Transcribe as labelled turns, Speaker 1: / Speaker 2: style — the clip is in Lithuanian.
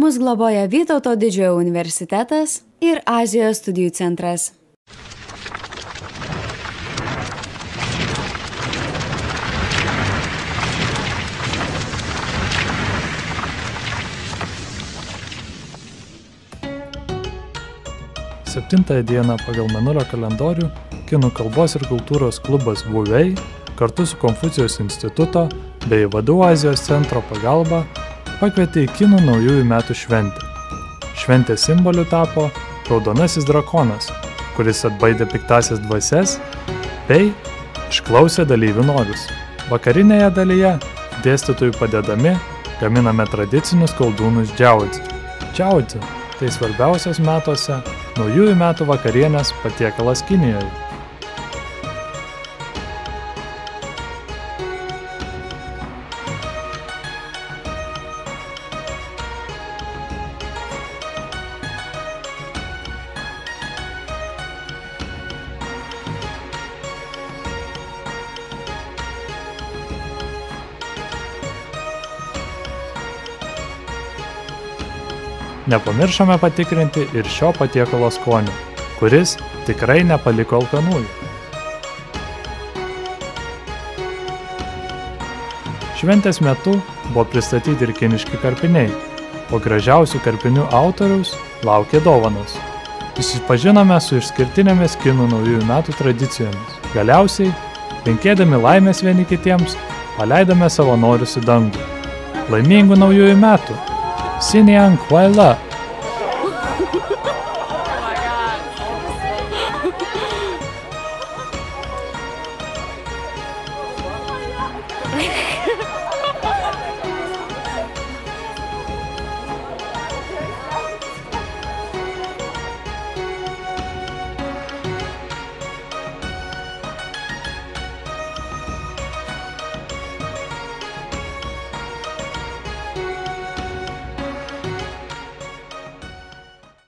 Speaker 1: Mus globoja Vytauto Didžiojo universitetas ir Azijos studijų centras.
Speaker 2: Septintąją dieną pagal Mėnulio kalendorių Kinų kalbos ir kultūros klubas Vuvei kartu su Konfucijos instituto bei Vadų Azijos centro pagalba pakvietė į Kinų naujųjų metų šventę. Šventės simboliu tapo raudonasis drakonas, kuris atbaidė piktąsias dvasias bei išklausė dalyvių norus. Vakarinėje dalyje dėstytojų padedami gaminame tradicinius koldūnus džiaudzi. Džiaudzi tai svarbiausias metuose naujųjų metų vakarienės patiekalas Kinijoje. Nepamiršome patikrinti ir šio patiekalo skonio, kuris tikrai nepaliko alkanųjų. Šventės metu buvo pristatyti ir kiniški karpiniai, o gražiausių karpinių autoriaus laukė dovanos. Susipažinome su išskirtinėmis kinų naujųjų metų tradicijomis. Galiausiai, linkėdami laimės vieni kitiems, paleidome savo norus į dangų. Laimingų naujųjų metų! 新年快乐!